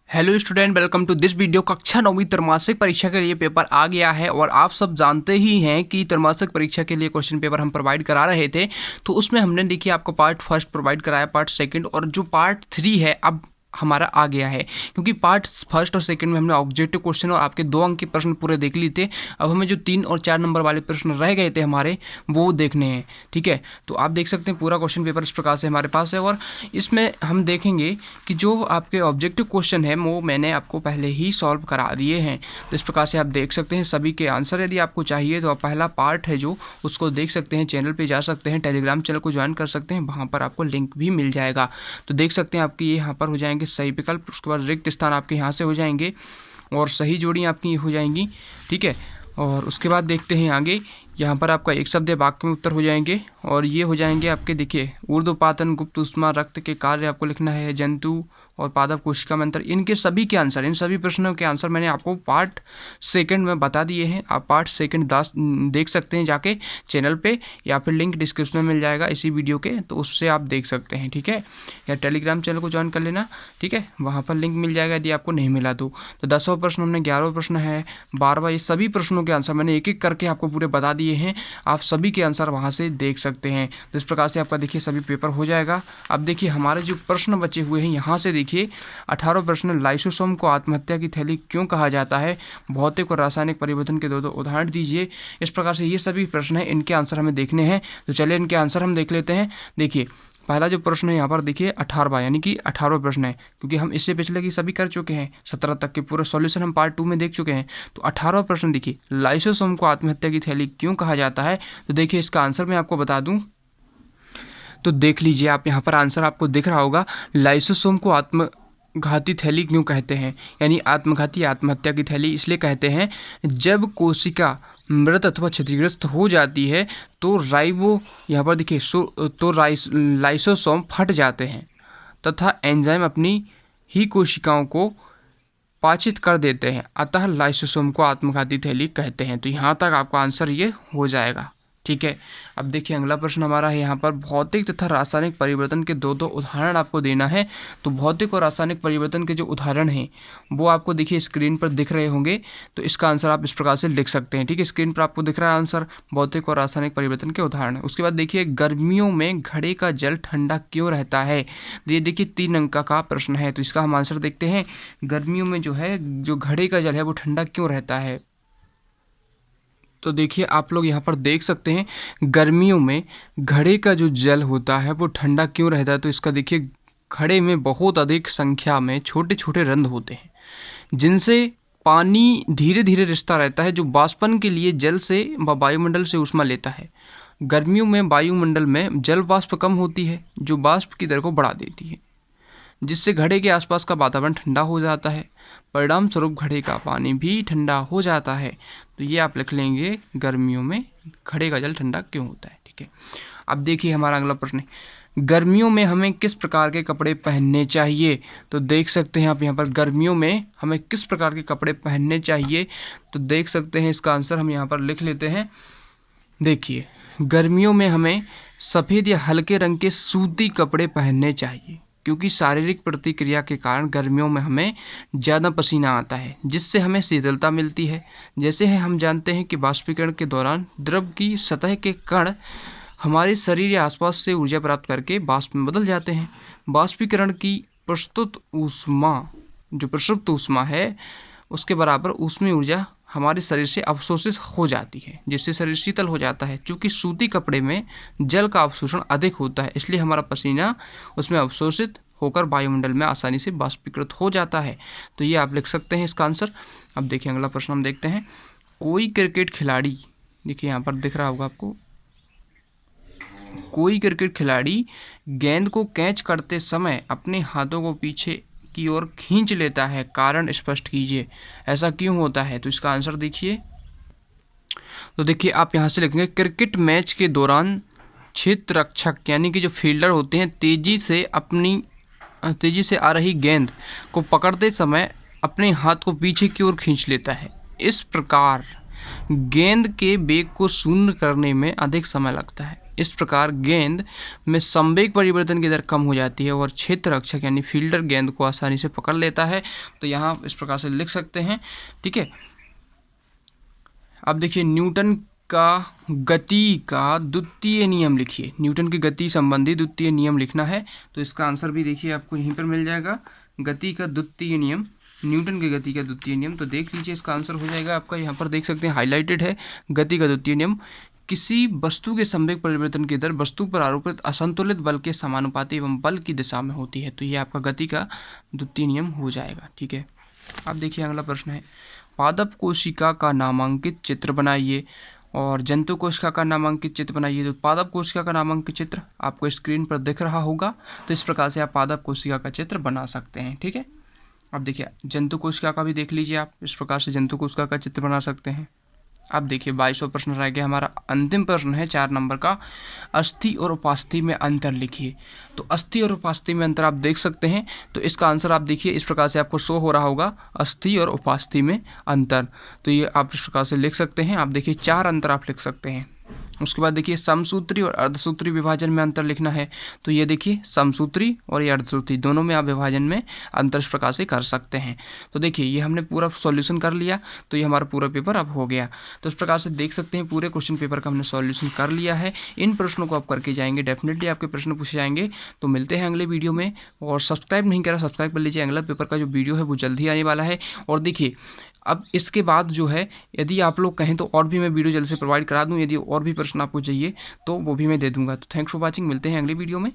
Hello student, welcome to this video. कक्षा 9वीं त्रैमासिक परीक्षा के लिए पेपर आ गया है और आप सब जानते ही हैं कि त्रैमासिक परीक्षा के लिए क्वेश्चन पेपर हम प्रोवाइड करा रहे थे। तो उसमें हमने देखिए आपको पार्ट फर्स्ट प्रोवाइड कराया, पार्ट सेकंड और जो पार्ट 3 है अब हमारा आ गया है, क्योंकि पार्ट फर्स्ट और सेकंड में हमने ऑब्जेक्टिव क्वेश्चन और आपके 2 अंक के प्रश्न पूरे देख लिए थे। अब हमें जो 3 और 4 नंबर वाले प्रश्न रह गए थे हमारे, वो देखने हैं। ठीक है, तो आप देख सकते हैं पूरा क्वेश्चन पेपर इस प्रकार से हमारे पास है और इसमें हम देखेंगे कि जो आपके ऑब्जेक्टिव क्वेश्चन है वो मैंने आपको पहले ही सॉल्व करा दिए हैं। तो इस प्रकार से आप देख सकते हैं सभी के आंसर। यदि आपको चाहिए तो आप पहला पार्ट है जो उसको देख सकते हैं, चैनल पे जा सकते हैं, टेलीग्राम चैनल को ज्वाइन कर सकते हैं, वहाँ पर आपको लिंक भी मिल जाएगा। तो देख सकते हैं आपकी यहाँ पर हो जाएंगे सही विकल्प, उसके बाद रिक्त स्थान आपके यहाँ से हो जाएंगे और सही जोड़ी आपकी हो जाएंगी। ठीक है, और उसके बाद देखते हैं आगे, यहाँ पर आपका एक शब्द वाक्य में उत्तर हो जाएंगे और ये हो जाएंगे आपके, देखिए ऊर्ध्वपातन, गुप्त ऊष्मा, रक्त के कार्य आपको लिखना है, जंतु और पादप कोशिका में अंतर। इनके सभी के आंसर, इन सभी प्रश्नों के आंसर मैंने आपको पार्ट सेकंड में बता दिए हैं। आप पार्ट सेकंड देख सकते हैं जाके चैनल पे, या फिर लिंक डिस्क्रिप्शन में मिल जाएगा इसी वीडियो के, तो उससे आप देख सकते हैं। ठीक है, या टेलीग्राम चैनल को ज्वाइन कर लेना। ठीक है, वहाँ पर लिंक मिल जाएगा यदि आपको नहीं मिला तो। 10वां प्रश्न हमने, 11वां प्रश्न है, 12वां, ये सभी प्रश्नों के आंसर मैंने एक एक करके आपको पूरे बता दिए हैं। आप सभी के आंसर वहाँ से देख सकते हैं। तो इस प्रकार से आपका देखिए सभी पेपर हो जाएगा। अब देखिए हमारे जो प्रश्न बचे हुए हैं, यहाँ से देखिए 18वां प्रश्न, लाइसोसोम को आत्महत्या की थैली क्यों कहा जाता है? भौतिक और रासायनिक परिवर्तन के दो उदाहरण दीजिए। इस प्रकार से ये सभी प्रश्न हैं, इनके आंसर हमें देखने हैं। तो चलिए इनके आंसर हम देख लेते हैं। देखिए पहला जो प्रश्न है यहाँ पर देखिए 18वां, यानी कि 18वां प्रश्न है, क्योंकि हम इससे पिछले की सभी कर चुके हैं। 17 तक के पूरे सॉल्यूशन हम पार्ट 2 में देख चुके हैं। तो 18वां प्रश्न देखिए, लाइसोसोम को आत्महत्या की थैली क्यों कहा जाता है? तो देखिए इसका आंसर मैं आपको बता दूं, तो देख लीजिए आप, यहाँ पर आंसर आपको दिख रहा होगा। लाइसोसोम को आत्मघाती थैली क्यों कहते हैं, यानी आत्मघाती, आत्महत्या की थैली इसलिए कहते हैं जब कोशिका मृत अथवा क्षतिग्रस्त हो जाती है तो यहाँ पर देखिए तो लाइसोसोम फट जाते हैं तथा एंजाइम अपनी ही कोशिकाओं को पाचित कर देते हैं, अतः लाइसोसोम को आत्मघाती थैली कहते हैं। तो यहाँ तक आपका आंसर ये हो जाएगा। ठीक है, अब देखिए अगला प्रश्न हमारा है यहाँ पर, भौतिक तथा रासायनिक परिवर्तन के दो उदाहरण आपको देना है। तो भौतिक और रासायनिक परिवर्तन के जो उदाहरण हैं वो आपको देखिए स्क्रीन पर दिख रहे होंगे। तो इसका आंसर आप इस प्रकार से लिख सकते हैं। ठीक है, स्क्रीन पर आपको दिख रहा है आंसर, भौतिक और रासायनिक परिवर्तन के उदाहरण। उसके बाद देखिए, गर्मियों में घड़े का जल ठंडा क्यों रहता है? तो ये देखिए 3 अंक का प्रश्न है। तो इसका हम आंसर देखते हैं, गर्मियों में जो है जो घड़े का जल है वो ठंडा क्यों रहता है? तो देखिए आप लोग यहाँ पर देख सकते हैं, गर्मियों में घड़े का जो जल होता है वो ठंडा क्यों रहता है? तो इसका देखिए, घड़े में बहुत अधिक संख्या में छोटे छोटे रंध्र होते हैं जिनसे पानी धीरे धीरे रिसता रहता है, जो वाष्पन के लिए जल से व वायुमंडल से ऊष्मा लेता है। गर्मियों में वायुमंडल में जल वाष्प कम होती है जो वाष्प की दर को बढ़ा देती है, जिससे घड़े के आसपास का वातावरण ठंडा हो जाता है। परिणाम स्वरूप घड़े का पानी भी ठंडा हो जाता है। तो ये आप लिख लेंगे, गर्मियों में घड़े का जल ठंडा क्यों होता है। ठीक है, अब देखिए हमारा अगला प्रश्न है, गर्मियों में हमें किस प्रकार के कपड़े पहनने चाहिए? तो देख सकते हैं आप यहाँ पर, गर्मियों में हमें किस प्रकार के कपड़े पहनने चाहिए? तो देख सकते हैं इसका आंसर हम यहाँ पर लिख लेते हैं। देखिए, गर्मियों में हमें सफ़ेद या हल्के रंग के सूती कपड़े पहनने चाहिए, क्योंकि शारीरिक प्रतिक्रिया के कारण गर्मियों में हमें ज़्यादा पसीना आता है, जिससे हमें शीतलता मिलती है। जैसे है हम जानते हैं कि वाष्पीकरण के दौरान द्रव की सतह के कण हमारे शरीर या आसपास से ऊर्जा प्राप्त करके वाष्प में बदल जाते हैं। वाष्पीकरण की प्रस्तुत ऊष्मा, जो प्रसुप्त ऊष्मा है, उसके बराबर ऊष्मीय ऊर्जा हमारे शरीर से अवशोषित हो जाती है, जिससे शरीर शीतल हो जाता है। चूँकि सूती कपड़े में जल का अवशोषण अधिक होता है, इसलिए हमारा पसीना उसमें अवशोषित होकर वायुमंडल में आसानी से वाष्पीकृत हो जाता है। तो ये आप लिख सकते हैं इसका आंसर। अब देखिए अगला प्रश्न हम देखते हैं, कोई क्रिकेट खिलाड़ी, देखिए यहाँ पर दिख रहा होगा आपको, कोई क्रिकेट खिलाड़ी गेंद को कैच करते समय अपने हाथों को पीछे की ओर खींच लेता है, कारण स्पष्ट कीजिए, ऐसा क्यों होता है? तो इसका आंसर देखिए, तो देखिए आप यहाँ से लिखेंगे, क्रिकेट मैच के दौरान क्षेत्र रक्षक यानी कि जो फील्डर होते हैं तेजी से आ रही गेंद को पकड़ते समय अपने हाथ को पीछे की ओर खींच लेता है। इस प्रकार गेंद के वेग को शून्य करने में अधिक समय लगता है। इस प्रकार गेंद में संवेग परिवर्तन की दर कम हो जाती है और क्षेत्र रक्षक यानी फील्डर गेंद को आसानी से पकड़ लेता है। तो यहाँ इस प्रकार से लिख सकते हैं, ठीक है। अब देखिए न्यूटन का गति का द्वितीय नियम लिखिए। न्यूटन की गति संबंधी द्वितीय नियम लिखना है। तो इसका आंसर भी देखिए आपको यहीं पर मिल जाएगा, गति का द्वितीय नियम, न्यूटन की गति का द्वितीय नियम। तो देख लीजिए इसका आंसर हो जाएगा आपका, यहाँ पर देख सकते हैं हाईलाइटेड है, गति का द्वितीय नियम। किसी वस्तु के संवेग परिवर्तन की दर वस्तु पर आरोपित असंतुलित बल के समानुपाती एवं बल की दिशा में होती है। तो ये आपका गति का द्वितीय नियम हो जाएगा, ठीक है। अब देखिए अगला प्रश्न है, पादप कोशिका का नामांकित चित्र बनाइए और जंतु कोशिका का नामांकित चित्र बनाइए। तो पादप कोशिका का नामांकित चित्र आपको स्क्रीन पर दिख रहा होगा। तो इस प्रकार से आप पादप कोशिका का चित्र बना सकते हैं, ठीक है। अब देखिए जंतु कोशिका का भी देख लीजिए आप, इस प्रकार से जंतु कोशिका का चित्र बना सकते हैं। अब देखिए 22वां प्रश्न रह गया हमारा, अंतिम प्रश्न है 4 नंबर का, अस्थि और उपास्थि में अंतर लिखिए। तो अस्थि और उपास्थि में अंतर आप देख सकते हैं। तो इसका आंसर आप देखिए इस प्रकार से आपको शो हो रहा होगा, अस्थि और उपास्थि में अंतर। तो ये आप इस प्रकार से लिख सकते हैं। आप देखिए 4 अंतर आप लिख सकते हैं। उसके बाद देखिए समसूत्री और अर्धसूत्री विभाजन में अंतर लिखना है। तो ये देखिए समसूत्री और ये अर्धसूत्री दोनों में आप विभाजन में अंतर इस प्रकार से कर सकते हैं। तो देखिए ये हमने पूरा सॉल्यूशन कर लिया। तो ये हमारा पूरा पेपर अब हो गया। तो इस प्रकार से देख सकते हैं पूरे क्वेश्चन पेपर का हमने सॉल्यूशन कर लिया है। इन प्रश्नों को आप करके जाएंगे, डेफिनेटली आपके प्रश्न पूछे जाएंगे। तो मिलते हैं अगले वीडियो में, और सब्सक्राइब नहीं करा सब्सक्राइब कर लीजिए। अगला पेपर का जो वीडियो है वो जल्द ही आने वाला है। और देखिए अब इसके बाद जो है, यदि आप लोग कहें तो और भी मैं वीडियो जल्द से प्रोवाइड करा दूं। यदि और भी प्रश्न आपको चाहिए तो वो भी मैं दे दूंगा। तो थैंक्स फॉर वॉचिंग, मिलते हैं अगली वीडियो में।